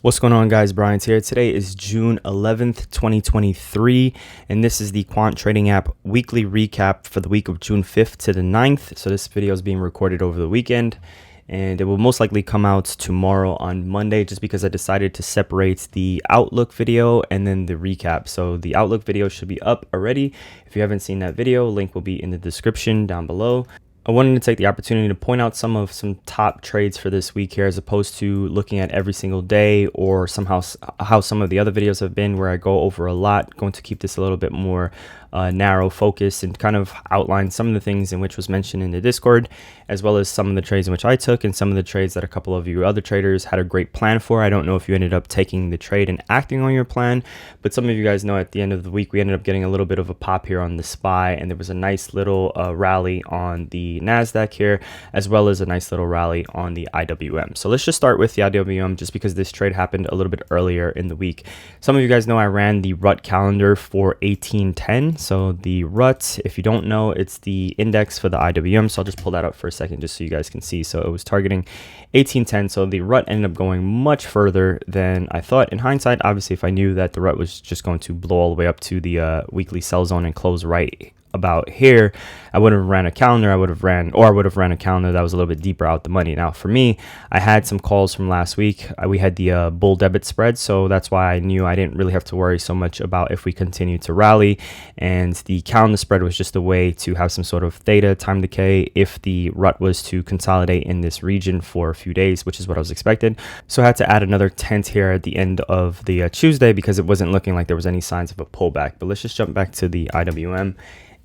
What's going on, guys? Brian's here. Today is June 11th, 2023, and this is the Quant Trading App weekly recap for the week of June 5th to the 9th. So this video is being recorded over the weekend, and it will most likely come out tomorrow on Monday, just because I decided to separate the Outlook video and then the recap. So the Outlook video should be up already. If you haven't seen that video, link will be in the description down below. I wanted to take the opportunity to point out some top trades for this week here, as opposed to looking at every single day or somehow how some of the other videos have been, where I go over a lot. Going to keep this a little bit more narrow focus and kind of outline some of the things in which was mentioned in the Discord, as well as some of the trades in which I took and some of the trades that a couple of you other traders had a great plan for. I don't know if you ended up taking the trade and acting on your plan, but some of you guys know at the end of the week we ended up getting a little bit of a pop here on the SPY, and there was a nice little rally on the NASDAQ here, as well as a nice little rally on the IWM. So let's just start with the IWM, just because this trade happened a little bit earlier in the week. Some of you guys know I ran the RUT calendar for 1810. So the RUT, if you don't know, it's the index for the IWM. So I'll just pull that up for a second just so you guys can see. So it was targeting 1810. So the RUT ended up going much further than I thought. In hindsight, obviously, if I knew that the RUT was just going to blow all the way up to the weekly sell zone and close right about here, I would have ran a calendar. I would have ran a calendar that was a little bit deeper out the money. Now for me, I had some calls from last week. We had the bull debit spread, so that's why I knew I didn't really have to worry so much about if we continue to rally, and the calendar spread was just a way to have some sort of theta time decay if the RUT was to consolidate in this region for a few days, which is what I was expected. So I had to add another tent here at the end of the Tuesday, because it wasn't looking like there was any signs of a pullback. But let's just jump back to the IWM,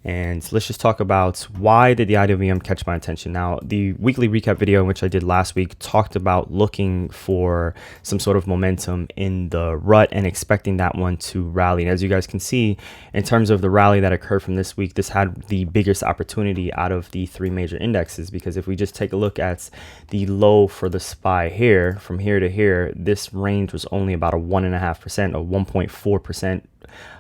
and let's just talk about why did the IWM catch my attention. Now, the weekly recap video, in which I did last week, talked about looking for some sort of momentum in the RUT and expecting that one to rally. And as you guys can see, in terms of the rally that occurred from this week, this had the biggest opportunity out of the three major indexes, because if we just take a look at the low for the SPY here, from here to here, this range was only about a 1.5% or 1.4%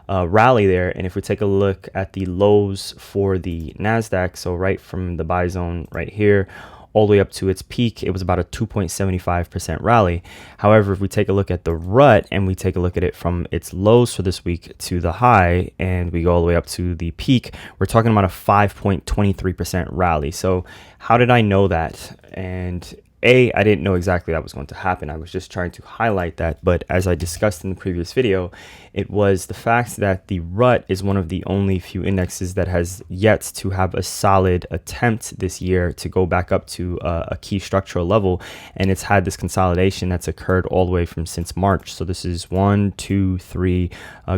rally there. And if we take a look at the lows for the NASDAQ, so right from the buy zone right here all the way up to its peak, it was about a 2.75% rally. However, if we take a look at the RUT and we take a look at it from its lows for this week to the high, and we go all the way up to the peak, we're talking about a 5.23% rally. So how did I know that? And I didn't know exactly that was going to happen. I was just trying to highlight that. But as I discussed in the previous video, it was the fact that the RUT is one of the only few indexes that has yet to have a solid attempt this year to go back up to a key structural level. And it's had this consolidation that's occurred all the way from since March. So this is 1, 2, 3,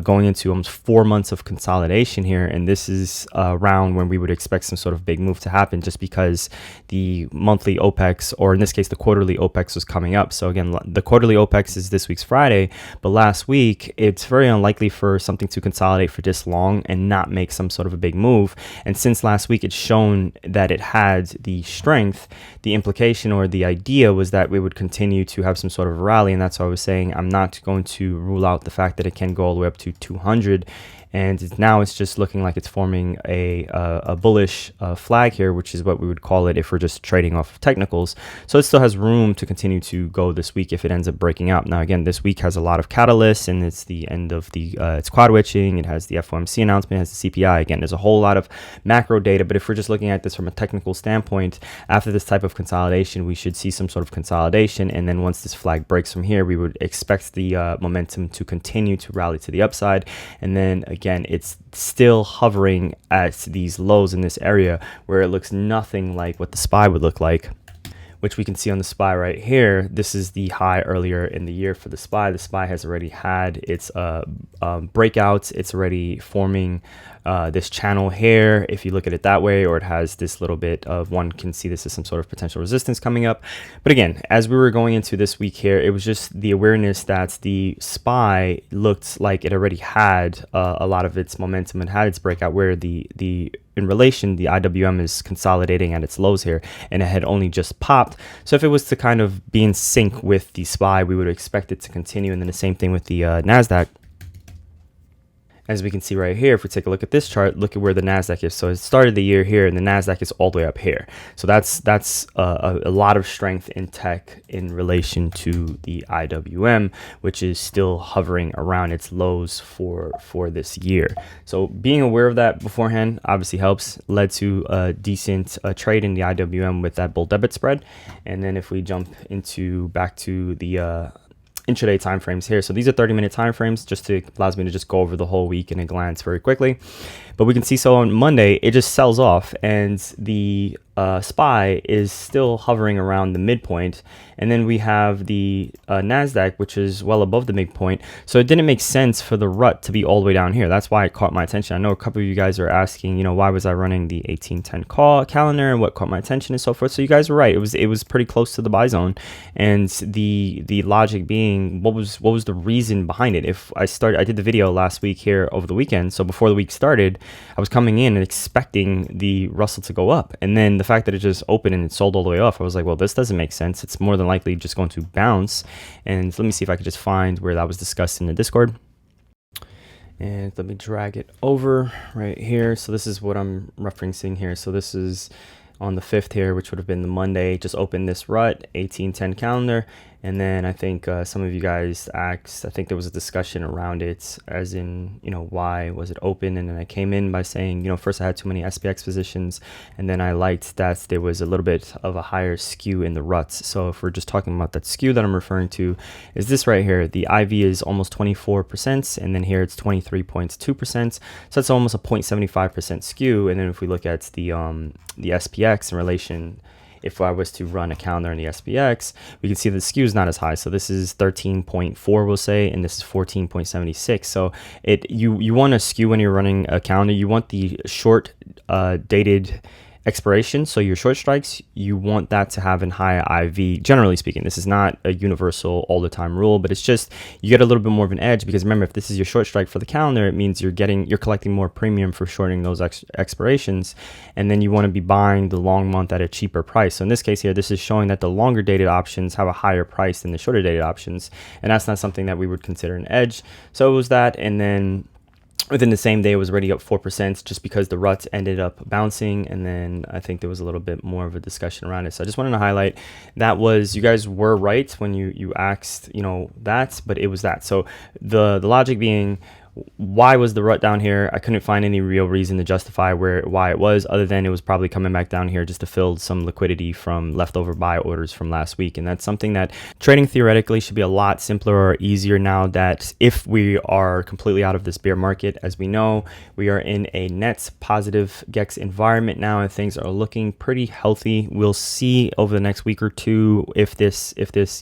going into almost 4 months of consolidation here. And this is around when we would expect some sort of big move to happen, just because the monthly OPEX, or in this case, the quarterly OPEX, was coming up. So again, the quarterly OPEX is this week's Friday, but last week, it's very unlikely for something to consolidate for this long and not make some sort of a big move. And since last week, it's shown that it had the strength. The implication or the idea was that we would continue to have some sort of rally. And that's why I was saying I'm not going to rule out the fact that it can go all the way up to 200. And now it's just looking like it's forming a bullish flag here, which is what we would call it if we're just trading off of technicals. So it still has room to continue to go this week if it ends up breaking out. Now, again, this week has a lot of catalysts, and it's the end of the it's quad witching. It has the FOMC announcement, it has the CPI. Again, there's a whole lot of macro data, but if we're just looking at this from a technical standpoint, after this type of consolidation, we should see some sort of consolidation. And then once this flag breaks from here, we would expect the momentum to continue to rally to the upside. And then again, it's still hovering at these lows in this area where it looks nothing like what the SPY would look like, which we can see on the SPY right here. This is the high earlier in the year for the SPY. The SPY has already had its breakouts. It's already forming this channel here, if you look at it that way, or it has this little bit of, one can see this as some sort of potential resistance coming up. But again, as we were going into this week here, it was just the awareness that the SPY looked like it already had a lot of its momentum and had its breakout, where in relation, the IWM is consolidating at its lows here, and it had only just popped. So if it was to kind of be in sync with the SPY, we would expect it to continue. And then the same thing with the NASDAQ. as we can see right here, if we take a look at this chart, look at where the Nasdaq is. So it started the year here, and the Nasdaq is all the way up here. So that's a lot of strength in tech in relation to the IWM, which is still hovering around its lows for this year. So being aware of that beforehand obviously helps. Led to a decent trade in the IWM with that bull debit spread. And then if we jump into back to the intraday time frames here, so these are 30-minute time frames, allows me to just go over the whole week in a glance very quickly. But we can see, so on Monday it just sells off, and the SPY is still hovering around the midpoint, and then we have the Nasdaq, which is well above the midpoint. So it didn't make sense for the rut to be all the way down here. That's why it caught my attention. I know a couple of you guys are asking, why was I running the 1810 calendar and what caught my attention and so forth. So you guys were right. It was pretty close to the buy zone, and the logic being, what was the reason behind it? I did the video last week here over the weekend. So before the week started, I was coming in and expecting the Russell to go up, and then the fact that it just opened and it sold all the way off, I was like, well, this doesn't make sense. It's more than likely just going to bounce. And let me see if I could just find where that was discussed in the Discord. And let me drag it over right here. So this is what I'm referencing here. So this is on the 5th here, which would have been the Monday. Just opened this rut, 1810 calendar. And then I think some of you guys asked, I think there was a discussion around it, as in, why was it open? And then I came in by saying, first I had too many SPX positions, and then I liked that there was a little bit of a higher skew in the ruts. So if we're just talking about that skew that I'm referring to, is this right here. The IV is almost 24%, and then here it's 23.2%. So that's almost a 0.75% skew. And then if we look at the SPX in relation, if I was to run a calendar in the SPX, we can see the skew is not as high. So this is 13.4, we'll say, and this is 14.76. So you want to skew when you're running a calendar. You want the short dated expiration. So your short strikes, you want that to have a high IV. Generally speaking, this is not a universal all the time rule, but it's just you get a little bit more of an edge, because remember, if this is your short strike for the calendar, it means you're collecting more premium for shorting those expirations, and then you want to be buying the long month at a cheaper price. So in this case here, this is showing that the longer dated options have a higher price than the shorter dated options, and that's not something that we would consider an edge. So it was that, and then within the same day, it was already up 4%, just because the ruts ended up bouncing. And then I think there was a little bit more of a discussion around it. So I just wanted to highlight that you guys were right when you asked, that, but it was that. So the logic being, why was the rut down here? I couldn't find any real reason to justify why it was, other than it was probably coming back down here just to fill some liquidity from leftover buy orders from last week. And that's something that trading theoretically should be a lot simpler or easier now that if we are completely out of this bear market. As we know, we are in a net positive GEX environment now, and things are looking pretty healthy. We'll see over the next week or two if this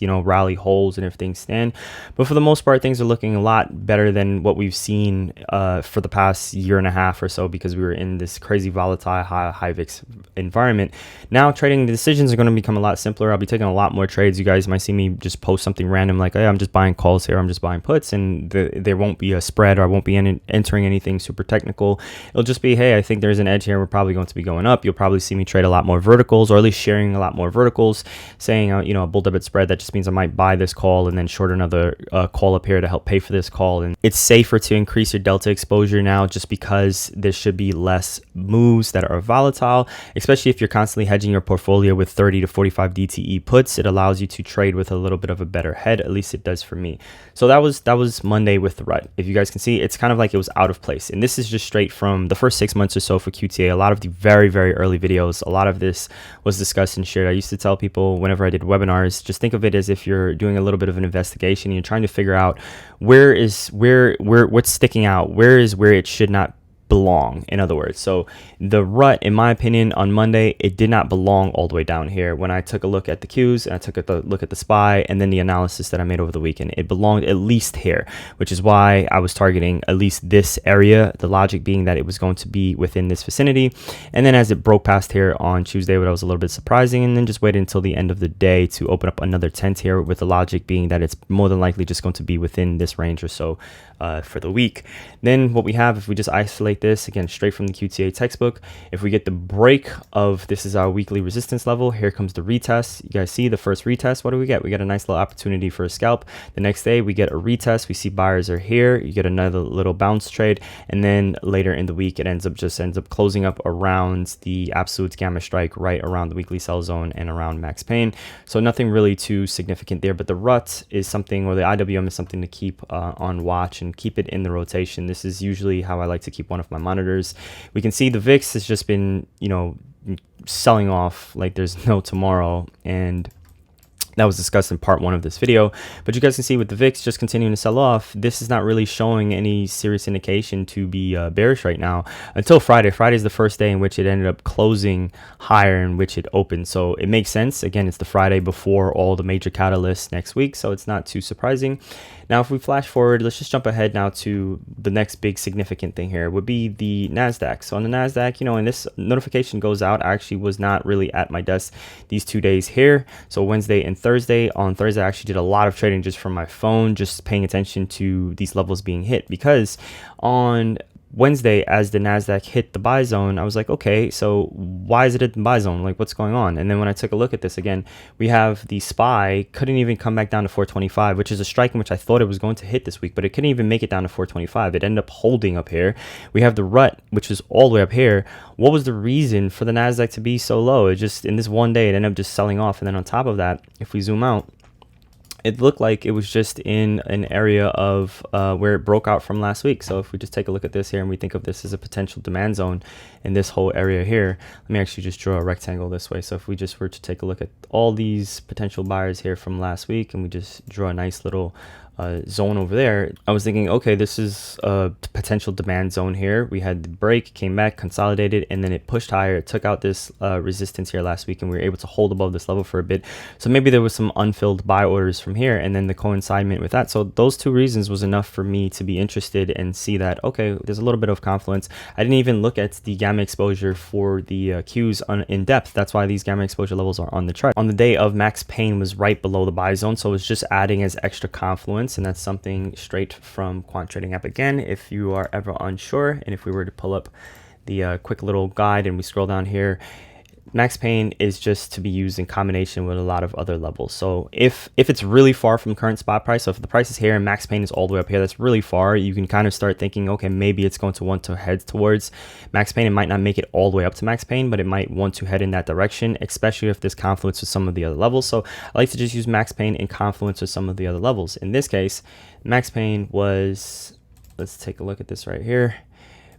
rally holds and if things stand. But for the most part, things are looking a lot better than what we've seen for the past year and a half or so, because we were in this crazy volatile high VIX environment. Now trading decisions are going to become a lot simpler. I'll be taking a lot more trades. You guys might see me just post something random like, hey, I'm just buying calls here, I'm just buying puts, and there won't be a spread, or I won't be entering anything super technical. It'll just be, hey, I think there's an edge here, we're probably going to be going up. You'll probably see me trade a lot more verticals, or at least sharing a lot more verticals, saying a bull debit spread. That just means I might buy this call and then short another call up here to help pay for this call. And it's safer to increase your delta exposure now, just because there should be less moves that are volatile, especially if you're constantly hedging your portfolio with 30 to 45 DTE puts. It allows you to trade with a little bit of a better head, at least it does for me. So that was Monday with the rut. If you guys can see, it's kind of like it was out of place, and this is just straight from the first 6 months or so for QTA. A lot of the very, very early videos, a lot of this was discussed and shared. I used to tell people whenever I did webinars, just think of it as if you're doing a little bit of an investigation and you're trying to figure out what's sticking out, where it should not belong, in other words. So the rut, in my opinion, on Monday, it did not belong all the way down here. When I took a look at the Qs and I took a look at the SPY and then the analysis that I made over the weekend, it belonged at least here, which is why I was targeting at least this area, the logic being that it was going to be within this vicinity. And then as it broke past here on Tuesday, what was a little bit surprising, and then just waited until the end of the day to open up another tent here, with the logic being that it's more than likely just going to be within this range or so for the week. Then what we have, if we just isolate like this, again, straight from the QTA textbook. If we get the break of, this is our weekly resistance level, here comes the retest. You guys see the first retest. What do we get? We get a nice little opportunity for a scalp. The next day we get a retest. We see buyers are here. You get another little bounce trade, and then later in the week it ends up closing up around the absolute gamma strike, right around the weekly sell zone and around max pain. So nothing really too significant there, but the rut is something, or the IWM is something to keep on watch and keep it in the rotation. This is usually how I like to keep one of my monitors. We can see the VIX has just been, you know, selling off like there's no tomorrow, and that was discussed in part 1 of this video. But you guys can see with the VIX just continuing to sell off, this is not really showing any serious indication to be bearish right now until Friday. Friday is the first day in which it ended up closing higher, in which it opened. So it makes sense. Again, it's the Friday before all the major catalysts next week, so it's not too surprising. Now, if we flash forward, let's just jump ahead now to the next big significant thing here would be the NASDAQ. So on the NASDAQ, you know, and this notification goes out, I actually was not really at my desk these 2 days here. So Wednesday and Thursday. On Thursday, I actually did a lot of trading just from my phone, just paying attention to these levels being hit, because on Wednesday, as the NASDAQ hit the buy zone, I was like, okay, so why is it at the buy zone? Like, what's going on? And then when I took a look at this again, we have the SPY couldn't even come back down to 425, which is a strike in which I thought it was going to hit this week, but it couldn't even make it down to 425. It ended up holding up here. We have the rut, which is all the way up here. What was the reason for the NASDAQ to be so low? It just, in this one day, it ended up just selling off. And then on top of that, if we zoom out, it looked like it was just in an area of where it broke out from last week. So if we just take a look at this here and we think of this as a potential demand zone in this whole area here, let me actually just draw a rectangle this way. So if we just were to take a look at all these potential buyers here from last week and we just draw a nice little zone over there, I was thinking, okay, this is a potential demand zone here. We had the break, came back, consolidated, and then it pushed higher. It took out this resistance here last week, and we were able to hold above this level for a bit. So maybe there was some unfilled buy orders from here, and then the coincidement with that. So those two reasons was enough for me to be interested and see that, okay, there's a little bit of confluence. I didn't even look at the gamma exposure for the Qs in depth. That's why these gamma exposure levels are on the chart. On the day of, max pain was right below the buy zone, so it was just adding as extra confluence. And that's something straight from Quant Trading App. Again, if you are ever unsure, and if we were to pull up the quick little guide and we scroll down here, max pain is just to be used in combination with a lot of other levels. So if it's really far from current spot price, so if the price is here and max pain is all the way up here, that's really far, you can kind of start thinking, okay, maybe it's going to want to head towards max pain. It might not make it all the way up to max pain, but it might want to head in that direction, especially if there's confluence with some of the other levels. So I like to just use max pain in confluence with some of the other levels. In this case, max pain was, let's take a look at this right here.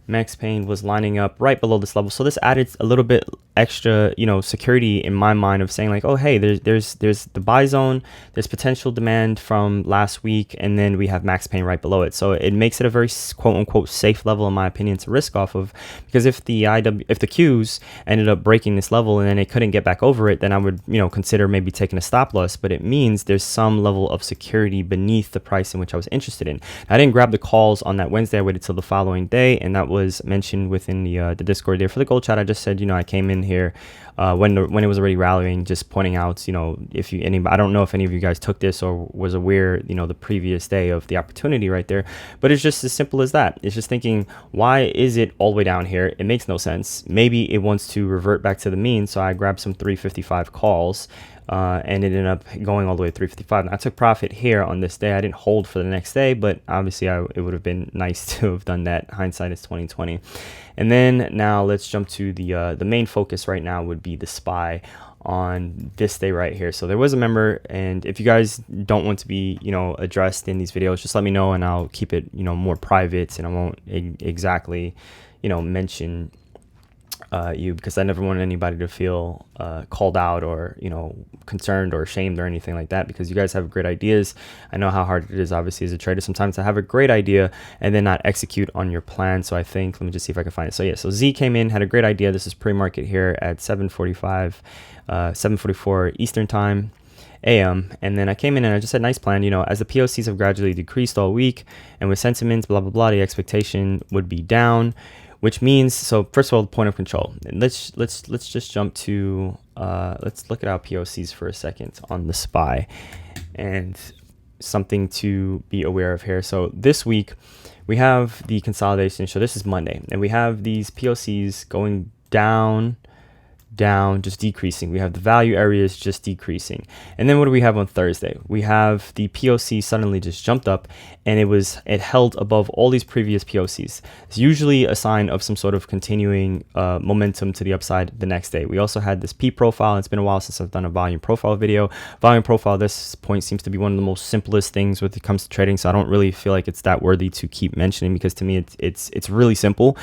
Max pain was lining up right below this level, so this added a little bit extra, you know, security in my mind of saying like, oh hey, there's the buy zone, there's potential demand from last week, and then we have max pain right below it. So it makes it a very quote unquote safe level in my opinion to risk off of, because if the Qs ended up breaking this level and then it couldn't get back over it, then I would, you know, consider maybe taking a stop loss. But it means there's some level of security beneath the price in which I was interested in. I didn't grab the calls on that Wednesday. I waited till the following day, and that was mentioned within the Discord there for the gold chat. I just said, you know, I came in here when it was already rallying, just pointing out, you know, if you I don't know if any of you guys took this or was aware, you know, the previous day of the opportunity right there, but it's just as simple as that. It's just thinking, why is it all the way down here? It makes no sense. Maybe it wants to revert back to the mean, so I grabbed some 355 calls. And it ended up going all the way to 355. Now, I took profit here on this day. I didn't hold for the next day, but obviously it would have been nice to have done that. Hindsight is 2020. And then now let's jump to the main focus right now would be the SPY on this day right here. So there was a member, and if you guys don't want to be, you know, addressed in these videos, just let me know and I'll keep it, you know, more private, and I won't exactly, you know, mention you, because I never want anybody to feel called out or, you know, concerned or ashamed or anything like that, because you guys have great ideas. I know how hard it is, obviously, as a trader sometimes to have a great idea and then not execute on your plan. So I think, let me just see if I can find it. So yeah, so Z came in, had a great idea. This is pre-market here at 7:44 Eastern time AM, and then I came in and I just said, nice plan, you know, as the POCs have gradually decreased all week, and with sentiments blah blah blah, the expectation would be down, which means, so first of all, the point of control. And let's just jump to let's look at our POCs for a second on the SPY. And something to be aware of here. So this week we have the consolidation. So this is Monday, and we have these POCs going down, just decreasing. We have the value areas just decreasing. And then what do we have on Thursday? We have the POC suddenly just jumped up, and it held above all these previous POCs. It's usually a sign of some sort of continuing momentum to the upside the next day. We also had this P profile. It's been a while since I've done a volume profile video. Volume profile at this point seems to be one of the most simplest things when it comes to trading, so I don't really feel like it's that worthy to keep mentioning, because to me it's really simple,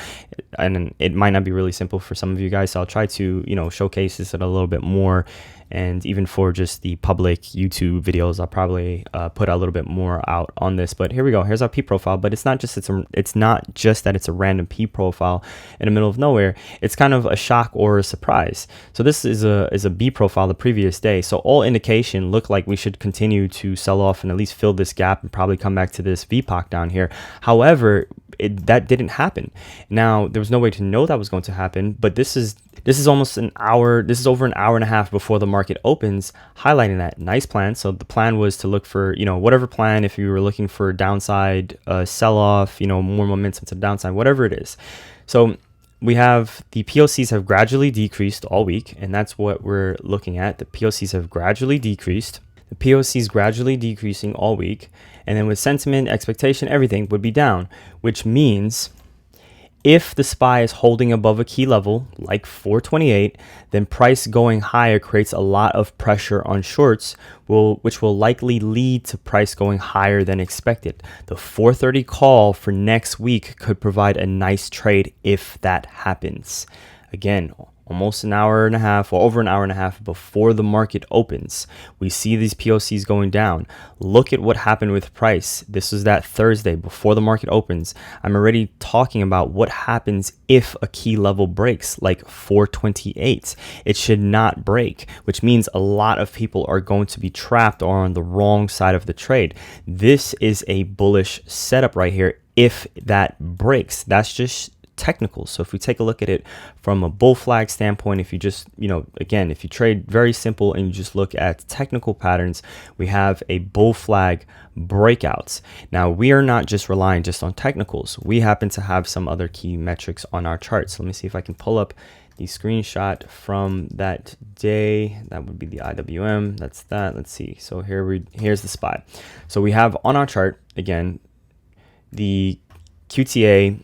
and it might not be really simple for some of you guys. So I'll try to showcase this a little bit more, and even for just the public YouTube videos, I'll probably put a little bit more out on this. But here we go. Here's our P profile. But it's not just that it's a random P profile in the middle of nowhere. It's kind of a shock or a surprise. So this is a B profile the previous day. So all indication looked like we should continue to sell off and at least fill this gap and probably come back to this VPOC down here. However, that didn't happen. Now, there was no way to know that was going to happen, but this is almost an hour. This is over an hour and a half before the market opens, highlighting that nice plan. So the plan was to look for, whatever plan, if you were looking for downside sell-off, more momentum to the downside, whatever it is. So we have the POCs have gradually decreased all week, and that's what we're looking at. The POCs have gradually decreased. The POCs gradually decreasing all week, and then with sentiment, expectation, everything would be down, which means if the SPY is holding above a key level like 428, then price going higher creates a lot of pressure on shorts, which will likely lead to price going higher than expected. The 430 call for next week could provide a nice trade if that happens. Again, almost an hour and a half, or over an hour and a half before the market opens, we see these POCs going down. Look at what happened with price. This was that Thursday before the market opens. I'm already talking about what happens if a key level breaks, like 428. It should not break, which means a lot of people are going to be trapped or on the wrong side of the trade. This is a bullish setup right here. If that breaks, that's just technical. So if we take a look at it from a bull flag standpoint, if you just, again, if you trade very simple and you just look at technical patterns, we have a bull flag breakouts. Now, we are not just relying just on technicals. We happen to have some other key metrics on our chart. So let me see if I can pull up the screenshot from that day. That would be the IWM. That's that. Let's see. So here's the SPY. So we have on our chart, again, the QTA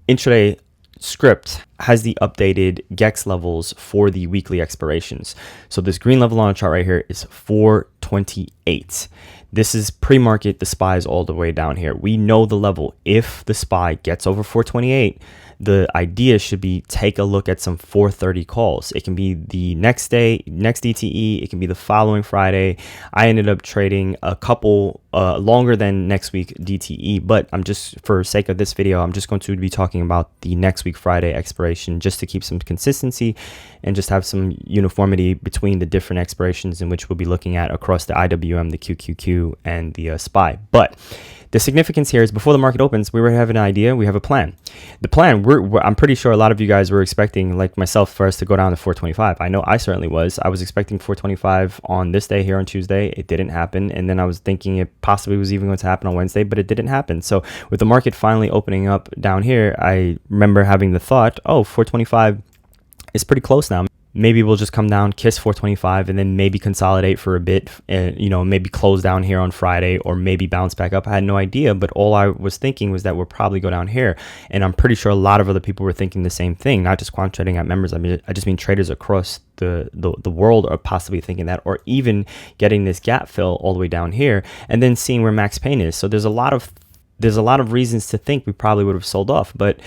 intraday script has the updated GEX levels for the weekly expirations. So this green level on the chart right here is 428. This is pre-market. The SPY is all the way down here. We know the level. If the SPY gets over 428, the idea should be take a look at some 430 calls. It can be the next day, next DTE. It can be the following Friday. I ended up trading a couple longer than next week DTE, but I'm just, for sake of this video, I'm just going to be talking about the next week Friday expiration, just to keep some consistency and just have some uniformity between the different expirations in which we'll be looking at across the IWM, the QQQ, and the SPY. But the significance here is before the market opens, we already have an idea. We have a plan. The plan, I'm pretty sure a lot of you guys were expecting, like myself, for us to go down to 425. I know I certainly was. I was expecting 425 on this day here on Tuesday. It didn't happen. And then I was thinking it possibly was even going to happen on Wednesday, but it didn't happen. So with the market finally opening up down here, I remember having the thought, oh, 425 is pretty close now. Maybe we'll just come down, kiss 425, and then maybe consolidate for a bit, and maybe close down here on Friday, or maybe bounce back up. I had no idea, but all I was thinking was that we'll probably go down here, and I'm pretty sure a lot of other people were thinking the same thing. Not just Quant Trading App members. I just mean traders across the world are possibly thinking that, or even getting this gap fill all the way down here, and then seeing where max pain is. So there's a lot of reasons to think we probably would have sold off, but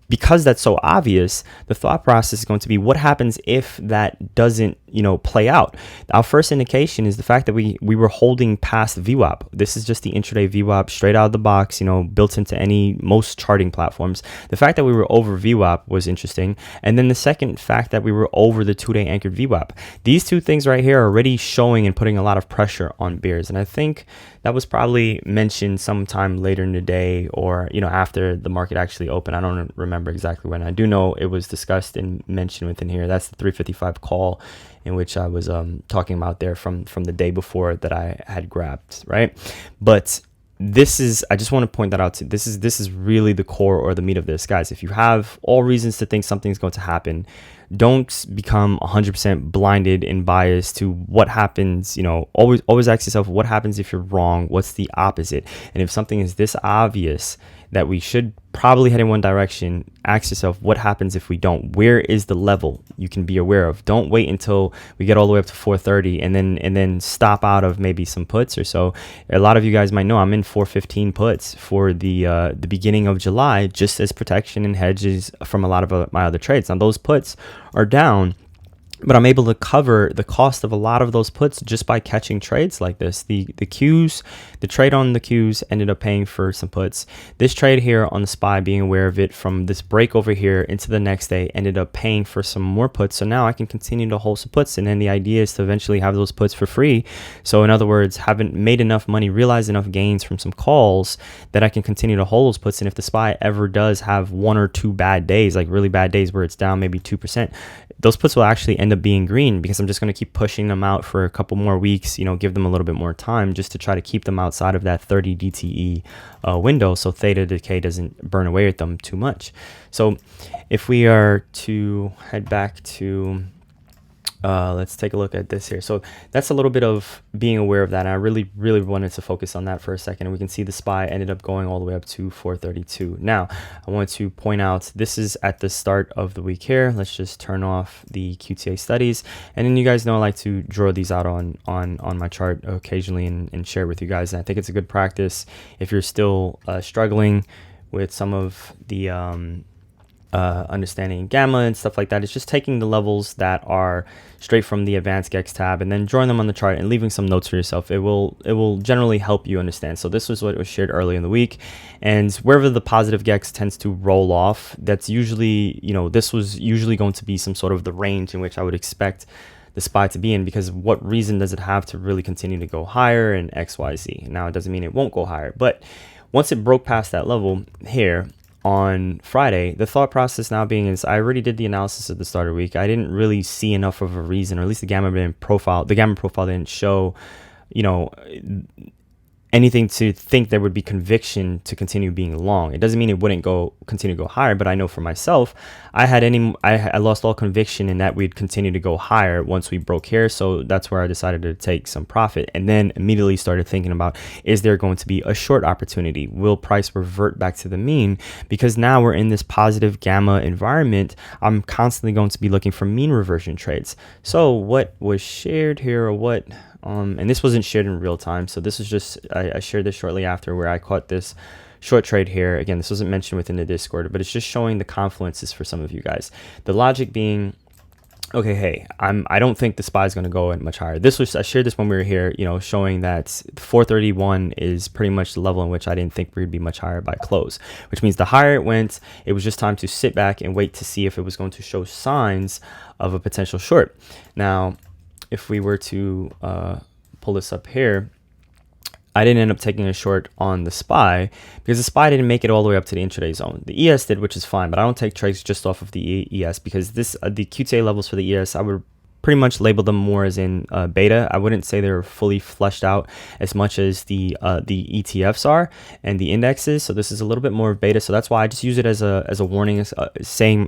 because that's so obvious, the thought process is going to be, what happens if that doesn't, play out? Our first indication is the fact that we were holding past VWAP. This is just the intraday VWAP straight out of the box, built into most charting platforms. The fact that we were over VWAP was interesting. And then the second fact that we were over the 2-day anchored VWAP. These two things right here are already showing and putting a lot of pressure on bears. And I think that was probably mentioned sometime later in the day, or, after the market actually opened. I don't remember remember exactly when. I do know it was discussed and mentioned within here. That's the 355 call in which I was talking about there from the day before that I had grabbed, right? But this is, I just want to point that out. This is really the core or the meat of this, guys. If you have all reasons to think something's going to happen, don't become 100% blinded and biased to what happens. You know, always ask yourself, what happens if you're wrong? What's the opposite? And if something is this obvious that we should probably head in one direction, ask yourself, what happens if we don't? Where is the level you can be aware of? Don't wait until we get all the way up to 430 and then stop out of maybe some puts or so. A lot of you guys might know I'm in 415 puts for the beginning of July, just as protection and hedges from a lot of my other trades. Now those puts are down, but I'm able to cover the cost of a lot of those puts just by catching trades like this. The Qs, the trade on the Qs ended up paying for some puts. This trade here on the SPY, being aware of it from this break over here into the next day, ended up paying for some more puts. So now I can continue to hold some puts. And then the idea is to eventually have those puts for free. So in other words, haven't made enough money, realized enough gains from some calls that I can continue to hold those puts. And if the SPY ever does have 1 or 2 bad days, like really bad days where it's down maybe 2%, those puts will actually end up being green because I'm just going to keep pushing them out for a couple more weeks, you know, give them a little bit more time just to try to keep them outside of that 30 DTE window so theta decay doesn't burn away at them too much. So if we are to head back to let's take a look at this here. So that's a little bit of being aware of that. And I really wanted to focus on that for a second. And we can see the SPY ended up going all the way up to 432. Now, I want to point out, this is at the start of the week here. Let's just turn off the QTA studies. And then you guys know I like to draw these out on my chart occasionally and share with you guys. And I think it's a good practice if you're still struggling with some of the understanding gamma and stuff like that. It's just taking the levels that are straight from the advanced gex tab and then drawing them on the chart and leaving some notes for yourself. It will generally help you understand. So this was what was shared early in the week, and wherever the positive gex tends to roll off, that's usually, you know, this was usually going to be some sort of the range in which I would expect the SPY to be in, because what reason does it have to really continue to go higher in XYZ? Now it doesn't mean it won't go higher, but once it broke past that level here on Friday, the thought process now being is I already did the analysis at the start of the week. I didn't really see enough of a reason, or at least the gamma profile didn't show, you know, anything to think there would be conviction to continue being long. It doesn't mean it wouldn't continue to go higher, but I know for myself, I lost all conviction in that we'd continue to go higher once we broke here. So that's where I decided to take some profit, and then immediately started thinking about, is there going to be a short opportunity? Will price revert back to the mean? Because now we're in this positive gamma environment, I'm constantly going to be looking for mean reversion trades. So what was shared here, or what and this wasn't shared in real time, so this is just, I shared this shortly after, where I caught this short trade here. Again, this wasn't mentioned within the Discord, but it's just showing the confluences for some of you guys. The logic being, okay, hey, I don't think the SPY is going to go much higher. I shared this when we were here, you know, showing that 431 is pretty much the level in which I didn't think we'd be much higher by close, which means the higher it went, it was just time to sit back and wait to see if it was going to show signs of a potential short. Now, if we were to pull this up here, I didn't end up taking a short on the SPY because the SPY didn't make it all the way up to the intraday zone. The ES did, which is fine, but I don't take trades just off of the ES, because this the QTA levels for the ES, I would pretty much label them more as in beta. I wouldn't say they're fully fleshed out as much as the ETFs are and the indexes. So this is a little bit more beta. So that's why I just use it as a warning,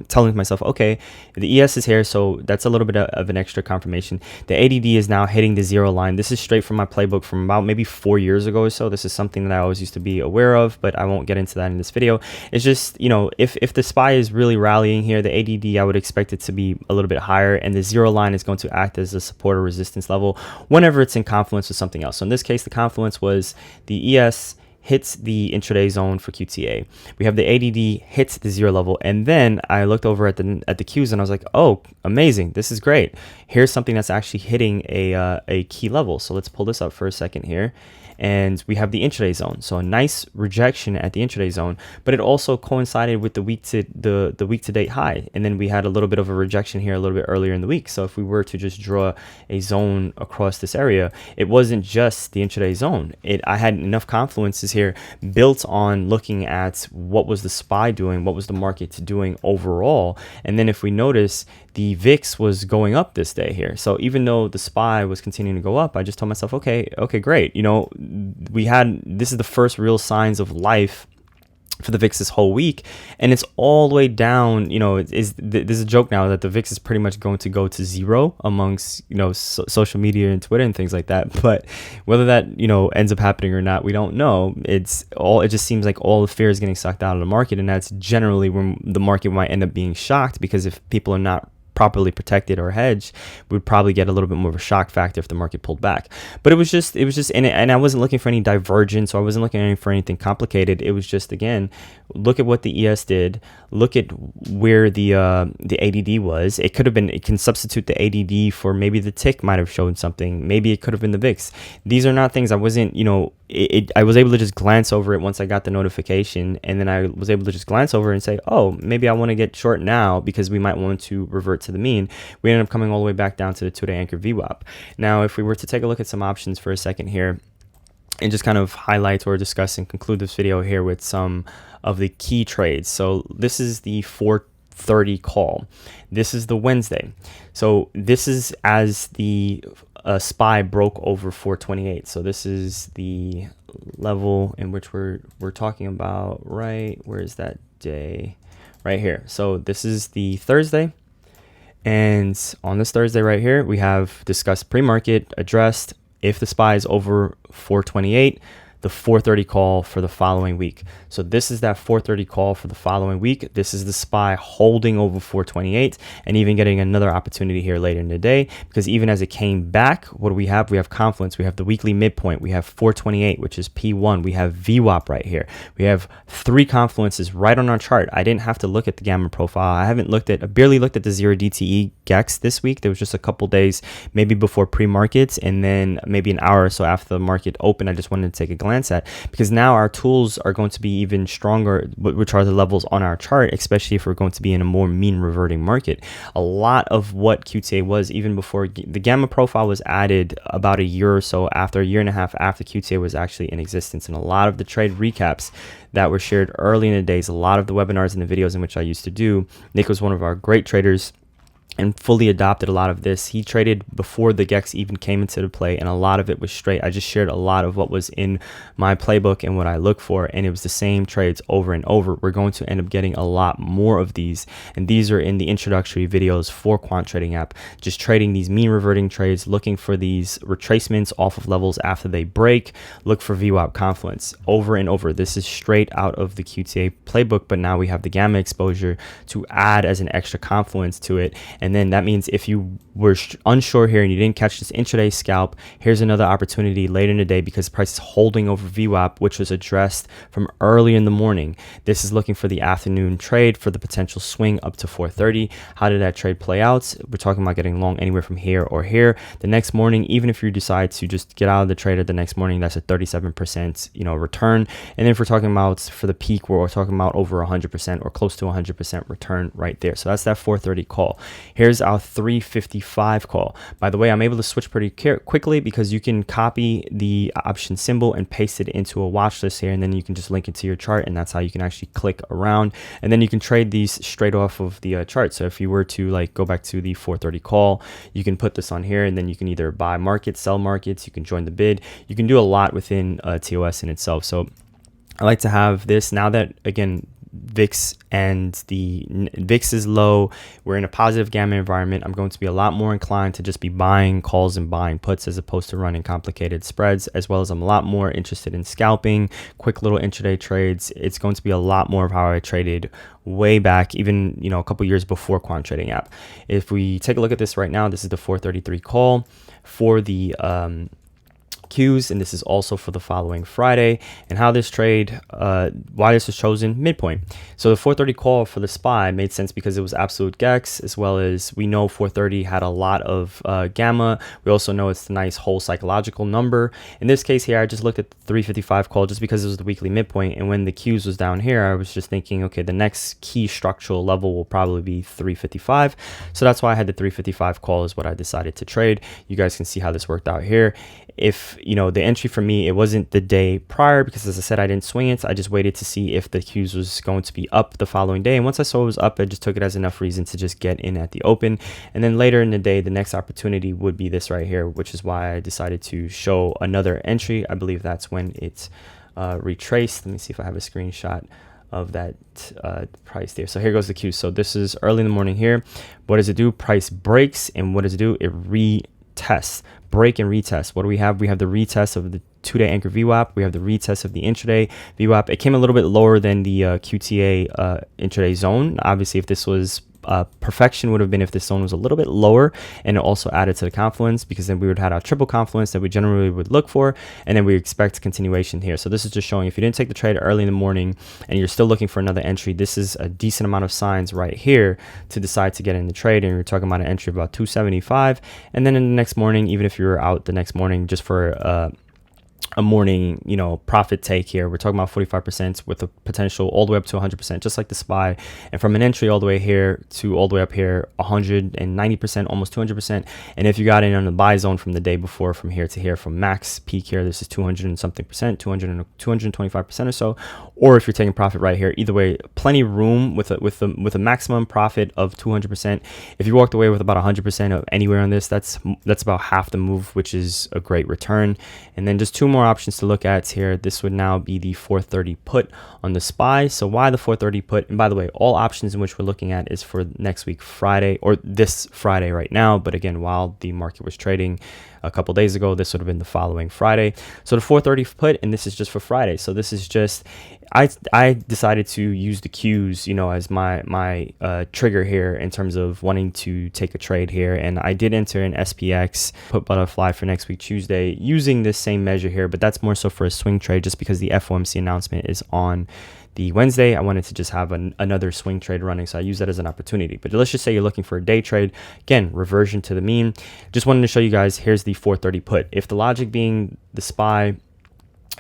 telling myself, okay, the ES is here, so that's a little bit of an extra confirmation. The ADD is now hitting the zero line. This is straight from my playbook from about maybe 4 years ago or so. This is something that I always used to be aware of, but I won't get into that in this video. It's just, you know, if the SPY is really rallying here, the ADD, I would expect it to be a little bit higher, and the zero line is going to act as a support or resistance level whenever it's in confluence with something else. So in this case, the confluence was the ES hits the intraday zone for QTA. We have the ADD hits the zero level, and then I looked over at the Qs and I was like, oh, amazing, this is great. Here's something that's actually hitting a key level. So let's pull this up for a second here. And we have the intraday zone, so a nice rejection at the intraday zone, but it also coincided with the week to date high, and then we had a little bit of a rejection here a little bit earlier in the week. So if we were to just draw a zone across this area, it wasn't just the intraday zone. I had enough confluences here built on looking at what was the SPY doing, what was the market doing overall. And then if we notice, the VIX was going up this day here. So even though the SPY was continuing to go up, I just told myself, okay, great. You know, this is the first real signs of life for the VIX this whole week, and it's all the way down. You know, there's a joke now that the VIX is pretty much going to go to zero amongst, you know, social media and Twitter and things like that. But whether that, you know, ends up happening or not, we don't know. It just seems like all the fear is getting sucked out of the market, and that's generally when the market might end up being shocked, because if people are not properly protected or hedged, we'd probably get a little bit more of a shock factor if the market pulled back. But it was just and I wasn't looking for any divergence, or I wasn't looking for anything complicated. It was just, again, look at what the ES did, look at where the ADD was. It can substitute the ADD for maybe the tick might have shown something, maybe it could have been the VIX. These are not things I wasn't, you know, I was able to just glance over it once I got the notification, and then I was able to just glance over and say, oh, maybe I want to get short now because we might want to revert to the mean. We ended up coming all the way back down to the 2-day anchor VWAP. Now, if we were to take a look at some options for a second here and just kind of highlight or discuss and conclude this video here with some of the key trades. So this is the 4:30 call. This is the Wednesday. So this is as the SPY broke over 428. So this is the level in which we're talking about, right? Where is that day? Right here. So this is the Thursday. And on this Thursday right here, we have discussed pre-market, addressed if the SPY is over 428, the 4:30 call for the following week. So this is that 4:30 call for the following week. This is the SPY holding over 428 and even getting another opportunity here later in the day, because even as it came back, what do we have? We have confluence. We have the weekly midpoint. We have 428, which is P1. We have VWAP right here. We have 3 confluences right on our chart. I didn't have to look at the gamma profile. I barely looked at the 0 DTE GEX this week. There was just a couple days, maybe before pre-markets, and then maybe an hour or so after the market opened. I just wanted to take a glance at, because now our tools are going to be even stronger, which are the levels on our chart, especially if we're going to be in a more mean reverting market. A lot of what QTA was, even before the gamma profile was added about a year or so after, a year and a half after QTA was actually in existence, and a lot of the trade recaps that were shared early in the days, a lot of the webinars and the videos in which I used to do, Nick was one of our great traders and fully adopted a lot of this. He traded before the GEX even came into the play, and a lot of it was straight. I just shared a lot of what was in my playbook and what I look for, and it was the same trades over and over. We're going to end up getting a lot more of these, and these are in the introductory videos for Quant Trading App, just trading these mean reverting trades, looking for these retracements off of levels after they break, look for VWAP confluence over and over. This is straight out of the QTA playbook, but now we have the gamma exposure to add as an extra confluence to it. And then that means if you were unsure here and you didn't catch this intraday scalp, here's another opportunity later in the day, because the price is holding over VWAP, which was addressed from early in the morning. This is looking for the afternoon trade for the potential swing up to 430. How did that trade play out? We're talking about getting long anywhere from here or here. The next morning, even if you decide to just get out of the trade at the next morning, that's a 37% return. And then if we're talking about for the peak, we're talking about over 100% or close to 100% return right there. So that's that 430 call. Here's our 355 call. By the way, I'm able to switch pretty quickly because you can copy the option symbol and paste it into a watch list here, and then you can just link it to your chart, and that's how you can actually click around, and then you can trade these straight off of the chart. So if you were to go back to the 430 call, you can put this on here, and then you can either buy markets, sell markets, you can join the bid, you can do a lot within TOS in itself. So I like to have this now that, again, VIX and the VIX is low, we're in a positive gamma environment. I'm going to be a lot more inclined to just be buying calls and buying puts as opposed to running complicated spreads, as well as I'm a lot more interested in scalping, quick little intraday trades. It's going to be a lot more of how I traded way back, even a couple years before Quant Trading App. If we take a look at this right now, this is the 433 call for the Qs, and this is also for the following Friday. And how this trade, why this was chosen, midpoint. So the 430 call for the SPY made sense because it was absolute GEX, as well as we know 430 had a lot of gamma. We also know it's the nice whole psychological number. In this case here, I just looked at the 355 call just because it was the weekly midpoint, and when the Qs was down here, I was just thinking, okay, the next key structural level will probably be 355. So that's why I had the 355 call is what I decided to trade. You guys can see how this worked out here. if, you know, the entry for me, it wasn't the day prior because, as I said, I didn't swing it. I just waited to see if the Qs was going to be up the following day. And once I saw it was up, I just took it as enough reason to just get in at the open. And then later in the day, the next opportunity would be this right here, which is why I decided to show another entry. I believe that's when it's retraced. Let me see if I have a screenshot of that price there. So here goes the Q. So this is early in the morning here. What does it do? Price breaks, and what does it do? It retests. Break and retest. What do we have? We have the retest of the 2-day anchor VWAP. We have the retest of the intraday VWAP. It came a little bit lower than the QTA intraday zone. Obviously, if this was perfection, would have been if this zone was a little bit lower, and it also added to the confluence, because then we would have had our triple confluence that we generally would look for, and then we expect continuation here. So this is just showing if you didn't take the trade early in the morning and you're still looking for another entry, this is a decent amount of signs right here to decide to get in the trade. And you're talking about an entry of about 275, and then in the next morning, even if you're out the next morning just for a morning, you know, profit take here, we're talking about 45% with a potential all the way up to 100%, just like the SPY. And from an entry all the way here to all the way up here, 190%, almost 200%. And if you got in on the buy zone from the day before, from here to here, from max peak here, this is 200 and something percent, 225% or so. Or if you're taking profit right here, either way, plenty of room with a maximum profit of 200%. If you walked away with about 100% of anywhere on this, that's about half the move, which is a great return. And then just two more options to look at here. This would now be the 430 put on the SPY. So why the 430 put? And by the way, all options in which we're looking at is for next week Friday, or this Friday right now. But again, while the market was trading a couple days ago, this would have been the following Friday. So the 430 put, and this is just for Friday. So this is just, I decided to use the Qs, you know, as my trigger here in terms of wanting to take a trade here. And I did enter an SPX put butterfly for next week Tuesday using this same measure here, but that's more so for a swing trade, just because the FOMC announcement is on the Wednesday. I wanted to just have another swing trade running, so I use that as an opportunity. But let's just say you're looking for a day trade, again, reversion to the mean. Just wanted to show you guys, here's the 430 put. If the logic being the SPY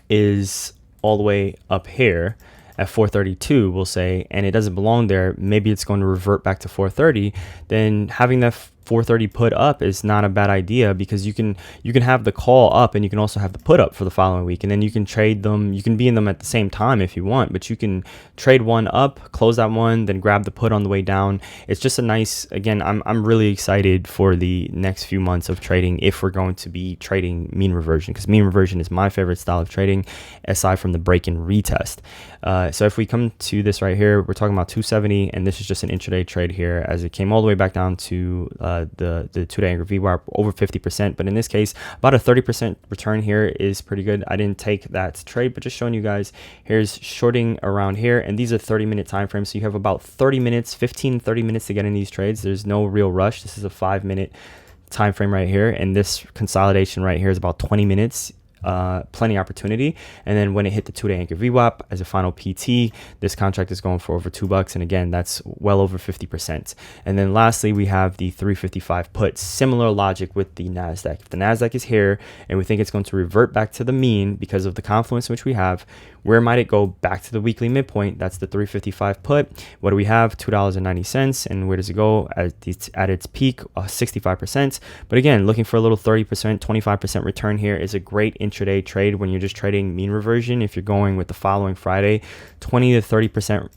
is all the way up here at 432, we'll say, and it doesn't belong there, maybe it's going to revert back to 430, then having that 430 put up is not a bad idea, because you can have the call up and you can also have the put up for the following week, and then you can trade them. You can be in them at the same time if you want, but you can trade one up, close that one, then grab the put on the way down. It's just a nice, again, I'm really excited for the next few months of trading if we're going to be trading mean reversion, because mean reversion is my favorite style of trading aside from the break and retest. So if we come to this right here, we're talking about 270, and this is just an intraday trade here as it came all the way back down to the 2-day anchor VWAP over 50%. But in this case, about a 30% return here is pretty good. I didn't take that trade, but just showing you guys, here's shorting around here, and these are 30-minute time frames. So you have about 30 minutes, 15-30 minutes to get in these trades. There's no real rush. This is a 5-minute time frame right here, and this consolidation right here is about 20 minutes. Plenty opportunity. And then when it hit the 2-day anchor VWAP as a final PT, this contract is going for over $2, and again, that's well over 50%. And then lastly, we have the 355 put. Similar logic with the Nasdaq. If the Nasdaq is here and we think it's going to revert back to the mean because of the confluence which we have, where might it go? Back to the weekly midpoint. That's the 355 put. What do we have? $2.90. And where does it go? At its peak, 65%. But again, looking for a little 30%, 25% return here is a great intraday trade when you're just trading mean reversion. If you're going with the following Friday, 20 to 30%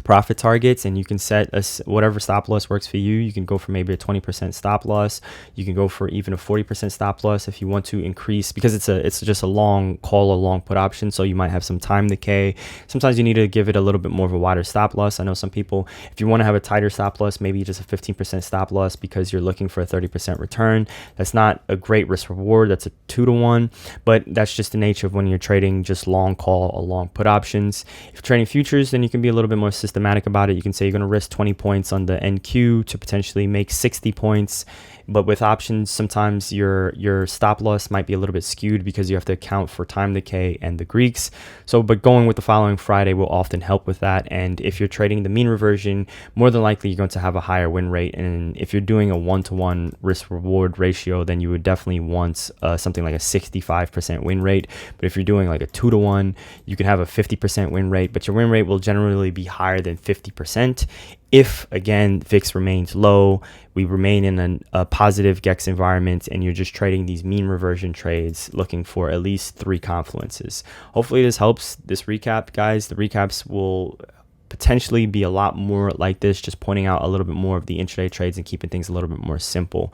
profit targets, and you can set whatever stop loss works for you. You can go for maybe a 20% stop loss. You can go for even a 40% stop loss if you want to increase, because it's just a long call or long put option, so you might have some time decay. Sometimes you need to give it a little bit more of a wider stop loss. I know some people, if you want to have a tighter stop loss, maybe just a 15% stop loss because you're looking for a 30% return. That's not a great risk reward. That's a 2-to-1, but that's just the nature of when you're trading just long call or long put options. If you're trading futures, then you can be a little bit more systematic about it. You can say you're going to risk 20 points on the NQ to potentially make 60 points. But with options, sometimes your stop loss might be a little bit skewed because you have to account for time decay and the Greeks. So, but going with the following Friday will often help with that. And if you're trading the mean reversion, more than likely you're going to have a higher win rate. And if you're doing a 1-to-1 risk reward ratio, then you would definitely want something like a 65% win rate. But if you're doing like a 2-to-1, you can have a 50% win rate, but your win rate will generally be higher than 50%. if again VIX remains low, we remain in a positive GEX environment, and you're just trading these mean reversion trades looking for at least 3 confluences. Hopefully this helps, this recap, guys. The recaps will potentially be a lot more like this, just pointing out a little bit more of the intraday trades and keeping things a little bit more simple.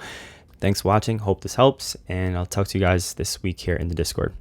Thanks for watching. Hope this helps, and I'll talk to you guys this week here in the Discord.